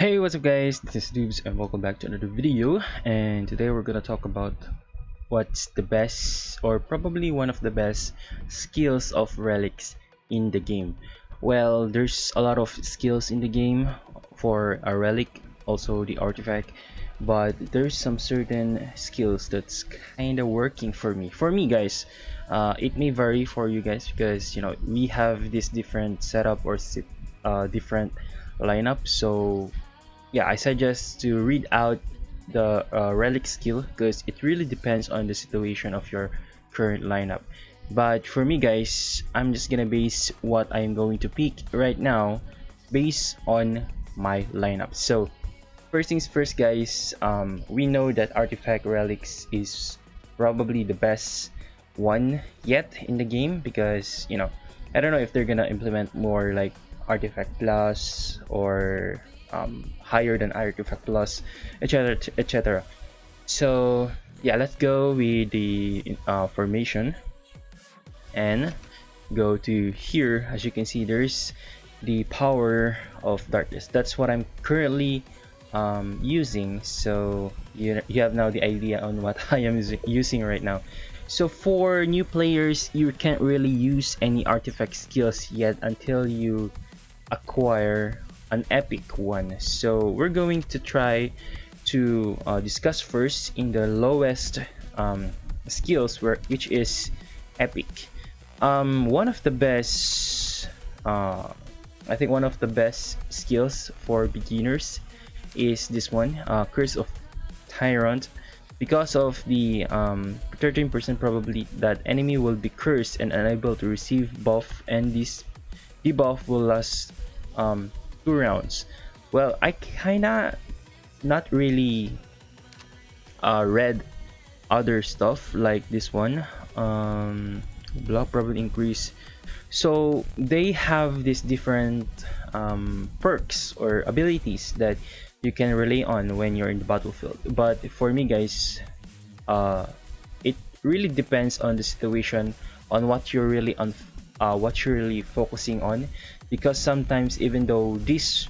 Hey, what's up guys, this is Dubes and welcome back to another video. And today we're gonna talk about what's the best or probably one of the best skills of relics in the game. Well, there's a lot of skills in the game for a relic, also the artifact, but there's some certain skills that's kind of working for me guys. It may vary for you guys because we have this different setup or different lineup. So yeah, I suggest to read out the relic skill because it really depends on the situation of your current lineup. But for me guys, I'm just gonna base what I'm going to pick right now based on my lineup. So first things first guys, we know that artifact relics is probably the best one yet in the game because I don't know if they're gonna implement more like artifact plus or higher than artifact plus, etc, etc. So yeah, let's go with the formation and go to here. As you can see, there's the power of darkness. That's what I'm currently using, so you have now the idea on what I am using right now. So for new players, you can't really use any artifact skills yet until you acquire an epic one. So we're going to try to discuss first in the lowest skills, which is epic. One of the best I think one of the best skills for beginners is this one, Curse of Tyrant. Because of the 13% probability that enemy will be cursed and unable to receive buff, and this debuff will last 2 rounds. Well, I kinda not really read other stuff like this one. Block probably increase. So they have these different perks or abilities that you can rely on when you're in the battlefield. But for me guys, it really depends on the situation, on what you're really focusing on, because sometimes even though this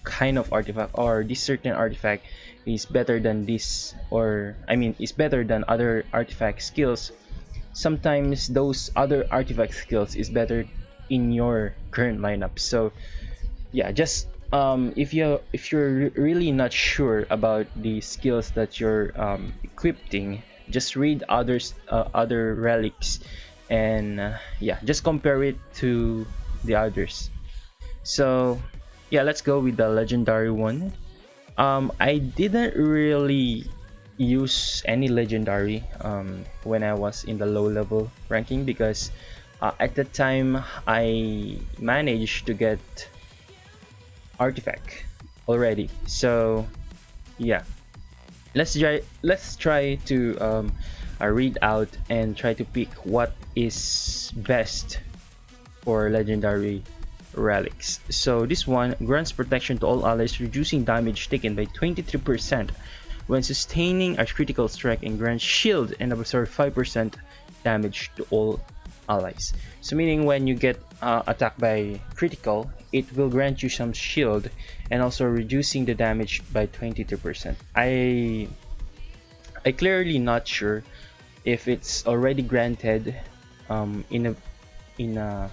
kind of artifact or this certain artifact is better than this, or I mean is better than other artifact skills, sometimes those other artifact skills is better in your current lineup. So yeah, just if you're really not sure about the skills that you're equipping, just read other relics and yeah, just compare it to the others. So yeah, let's go with the legendary one. I didn't really use any legendary when I was in the low level ranking because at the time I managed to get artifact already. So yeah, let's try to read out and try to pick what is best for legendary relics. So this one grants protection to all allies, reducing damage taken by 23% when sustaining a critical strike, and grants shield and absorb 5% damage to all allies. So meaning when you get attacked by critical, it will grant you some shield and also reducing the damage by 22%. I clearly not sure if it's already granted in a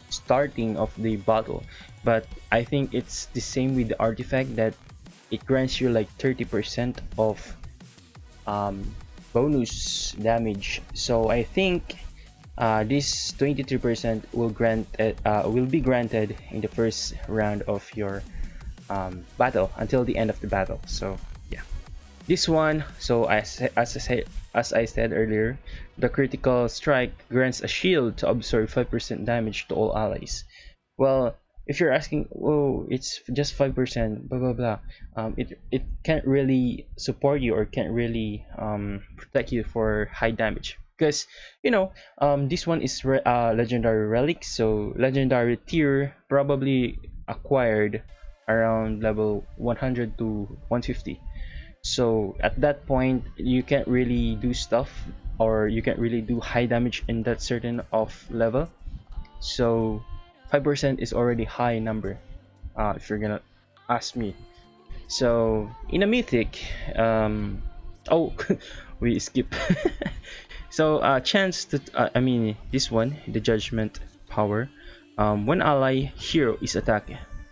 starting of the battle, but I think it's the same with the artifact, that it grants you like 30% of bonus damage. So I think this 23% will be granted in the first round of your battle until the end of the battle. So yeah, this one, so as I said earlier, the critical strike grants a shield to absorb 5% damage to all allies. Well, if you're asking, oh, it's just 5%, blah blah blah, it can't really support you or can't really protect you for high damage because this one is legendary relic, so legendary tier probably acquired around level 100 to 150. So at that point you can't really do stuff, or you can't really do high damage in that certain of level. So 5% is already high number if you're gonna ask me. So in a mythic, oh, we skip. So chance to I mean this one, the judgment power. When ally hero is attacked,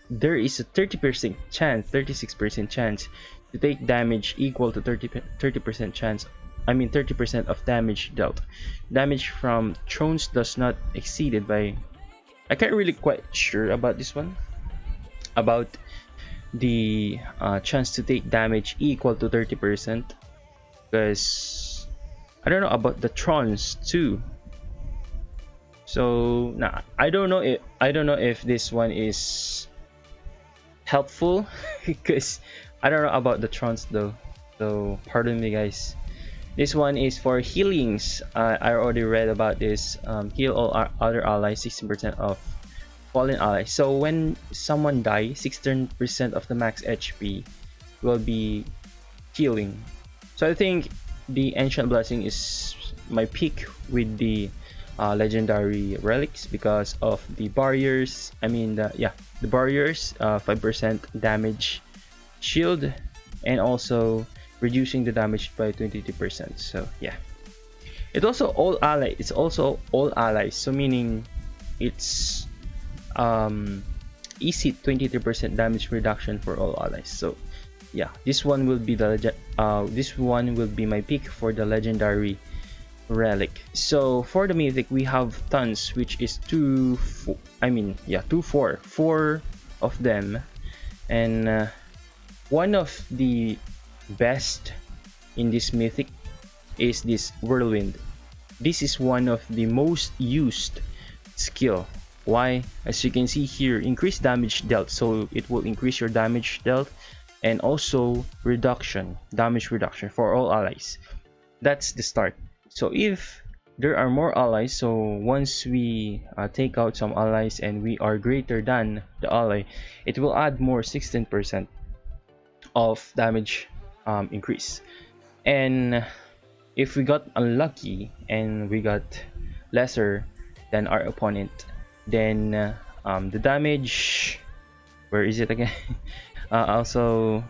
there is a 30% chance, 36% chance to take damage equal to 30% chance. I mean 30% of damage dealt. Damage from thrones does not exceeded by. I can't really quite sure about this one. About the chance to take damage equal to 30%, because I don't know about the trons too. So nah, I don't know if this one is helpful because I don't know about the trons though. So pardon me guys. This one is for healings. I already read about this. Heal all our other allies 16% of fallen allies. So when someone dies, 16% of the max HP will be healing. So I think the Ancient Blessing is my pick with the legendary relics because of the barriers. I mean, the barriers, 5% damage shield, and also reducing the damage by 22%. So yeah, it's also all allies. It's also all allies. So meaning it's easy 23% damage reduction for all allies. So yeah, this one will be my pick for the legendary relic. So for the mythic we have tons, which is 4 of them, and one of the best in this mythic is this whirlwind. This is one of the most used skill. Why? As you can see here, increased damage dealt, so it will increase your damage dealt, and also damage reduction for all allies. That's the start. So if there are more allies, so once we take out some allies and we are greater than the ally, it will add more 16% of damage increase. And if we got unlucky and we got lesser than our opponent, then the damage, where is it again? Also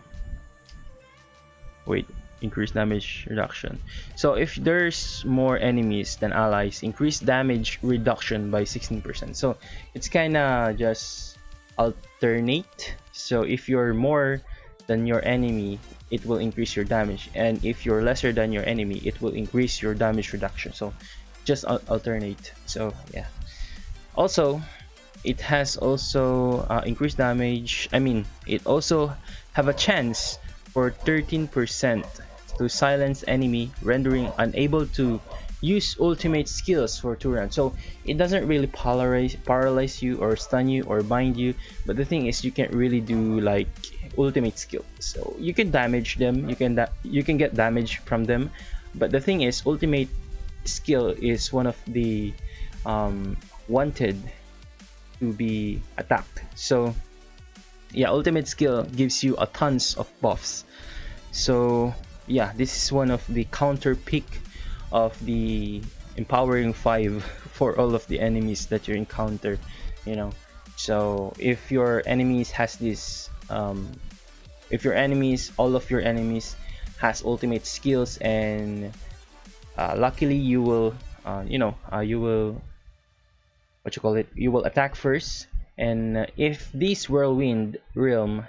wait, increased damage reduction. So if there's more enemies than allies, increased damage reduction by 16%. So it's kind of just alternate. So if you're more than your enemy, it will increase your damage, and if you're lesser than your enemy, it will increase your damage reduction. So just alternate. So yeah, also it has also increased damage. I mean, it also have a chance for 13% to silence enemy, rendering unable to use ultimate skills for 2 rounds. So it doesn't really paralyze you or stun you or bind you, but the thing is you can't really do like ultimate skill. So you can damage them, you can get damage from them, but the thing is ultimate skill is one of the wanted to be attacked. So yeah, ultimate skill gives you a tons of buffs. So yeah, this is one of the counter pick of the empowering 5 for all of the enemies that you encounter, you know. So if your enemies has this if your enemies, all of your enemies has ultimate skills, and luckily you will you will, what you call it, you will attack first, and if this whirlwind realm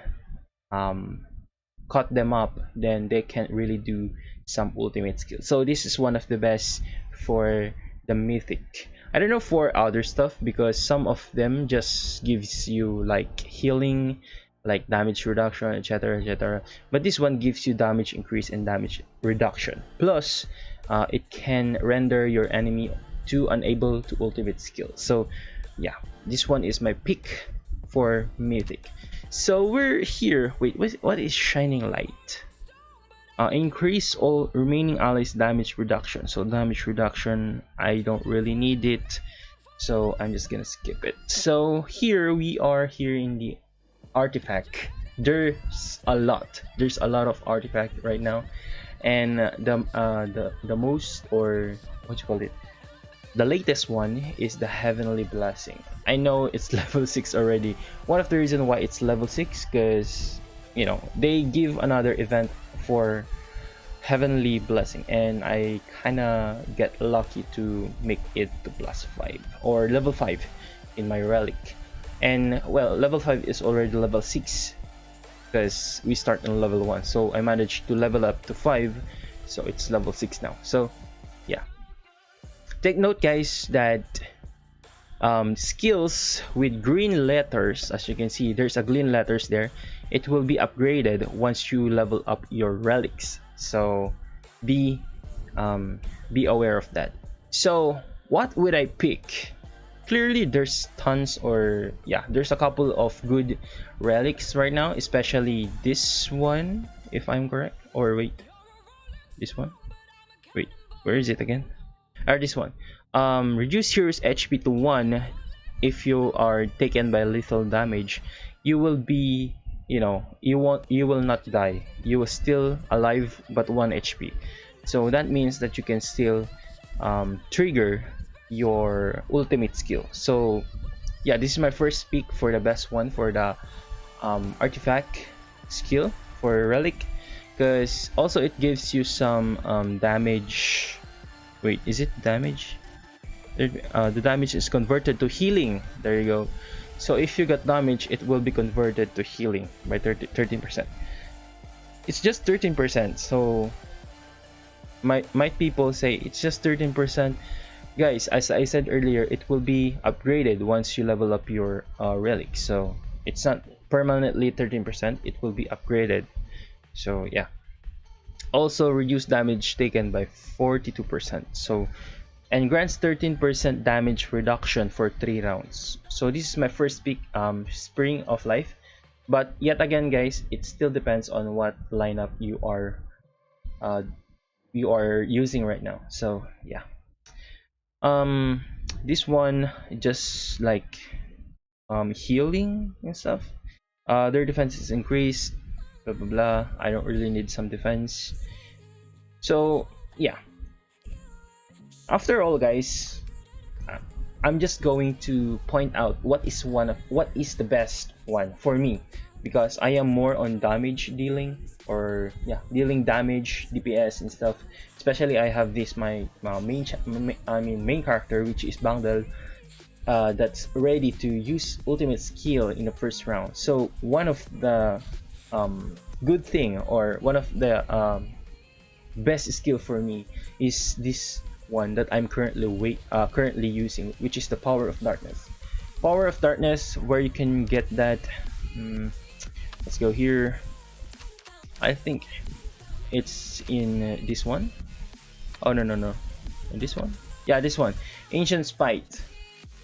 caught them up, then they can't really do some ultimate skills. So this is one of the best for the mythic. I don't know for other stuff because some of them just gives you like healing, like damage reduction, etc, etc, but this one gives you damage increase and damage reduction, plus it can render your enemy to unable to ultimate skill. So yeah, this one is my pick for mythic. So we're here. Wait, what is shining light? Increase all remaining allies damage reduction. So damage reduction, I don't really need it, so I'm just gonna skip it. So here we are here in the artifact. There's a lot of artifact right now, and the most, or what you call it, the latest one is the Heavenly Blessing. I know it's level 6 already. One of the reasons why it's level 6, because they give another event for heavenly blessing, and I kind of get lucky to make it to +5 or level 5 in my relic. And well, level 5 is already level 6 because we start in level 1, so I managed to level up to 5, so it's level 6 now. So yeah, take note guys that skills with green letters, as you can see there's a green letters there, it will be upgraded once you level up your relics, so be be aware of that. So what would I pick? Clearly there's tons, or yeah, there's a couple of good relics right now, especially this one if I'm correct, or wait, this one, wait, where is it again? Or this one. Reduce hero's HP to 1 if you are taken by lethal damage. You will be, you will not die. You will still alive but 1 HP. So that means that you can still trigger your ultimate skill. So yeah, this is my first pick for the best one for the artifact skill for relic, because also it gives you some damage. Wait, is it damage? The damage is converted to healing. There you go. So if you got damage, it will be converted to healing by 13%. It's just 13%. So my people say it's just 13%. Guys, as I said earlier, it will be upgraded once you level up your relic. So it's not permanently 13%. It will be upgraded. So yeah. Also reduce damage taken by 42%, so, and grants 13% damage reduction for 3 rounds. So this is my first pick, Spring of Life, but yet again guys, it still depends on what lineup you are using right now. So yeah, this one just like healing and stuff. Their defense is increased, blah blah blah. I don't really need some defense. So yeah, after all guys, I'm just going to point out what is the best one for me, because I am more on damage dealing, or yeah, dealing damage, DPS and stuff. Especially I have this my main character, which is Bangdal, that's ready to use ultimate skill in the first round. So one of the good thing, or one of the best skill for me is this one that I'm currently using, which is the Power of Darkness. Power of Darkness, where you can get that. Let's go here. I think it's in this one. Oh no, in this one. Yeah, this one, Ancient Spite.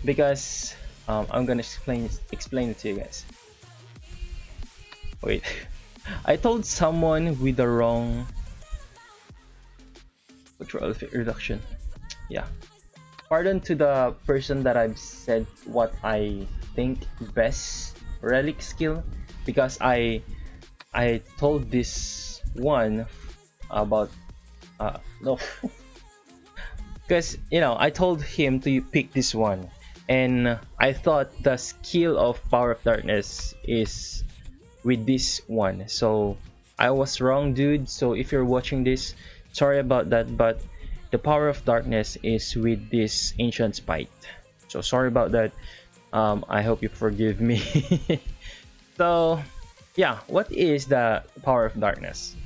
Because I'm gonna explain it to you guys. Wait, I told someone with the wrong control reduction. Yeah, pardon to the person that I've said what I think best relic skill, because I told this one about no because I told him to pick this one, and I thought the skill of Power of Darkness is with this one. So I was wrong, dude. So if you're watching this, sorry about that, but the Power of Darkness is with this Ancient Spite. So sorry about that. I hope you forgive me. So yeah, what is the Power of Darkness?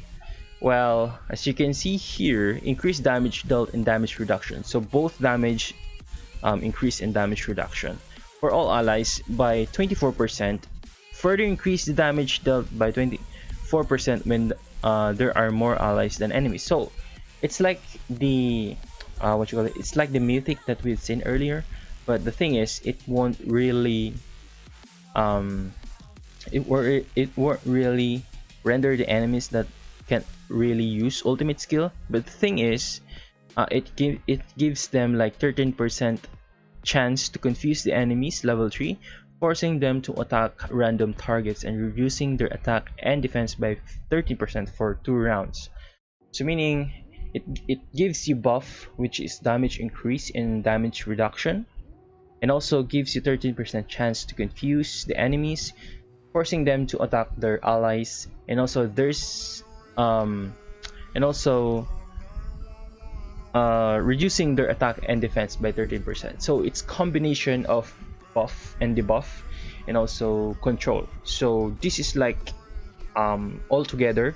Well, as you can see here, increased damage dealt and damage reduction. So both damage increase and damage reduction for all allies by 24%. Further increase the damage dealt by 24% when there are more allies than enemies. So it's like the it's like the mythic that we've seen earlier, but the thing is, it won't really it won't really render the enemies that can't really use ultimate skill. But the thing is, it gives them like 13% chance to confuse the enemies level 3, forcing them to attack random targets and reducing their attack and defense by 30% for 2 rounds. So meaning it gives you buff, which is damage increase and damage reduction, and also gives you 13% chance to confuse the enemies, forcing them to attack their allies, and also there's and also reducing their attack and defense by 13%. So it's combination of buff and debuff, and also control. So this is like all together.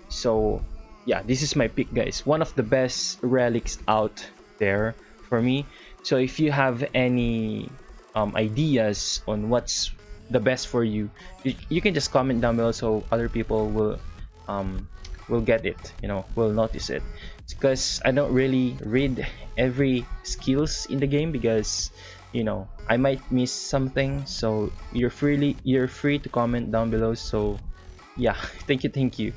So yeah, this is my pick, guys. One of the best relics out there for me. So if you have any ideas on what's the best for you, you can just comment down below so other people will get it, will notice it. Because I don't really read every skills in the game, because I might miss something. So you're free to comment down below. So yeah, thank you.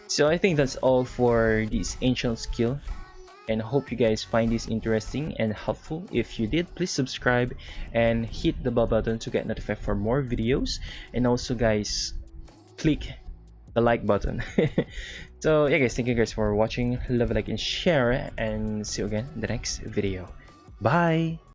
So I think that's all for this ancient skill, and hope you guys find this interesting and helpful. If you did, please subscribe and hit the bell button to get notified for more videos, and also guys, click the like button. So yeah guys, thank you guys for watching. Love, like, and share, and see you again in the next video. Bye.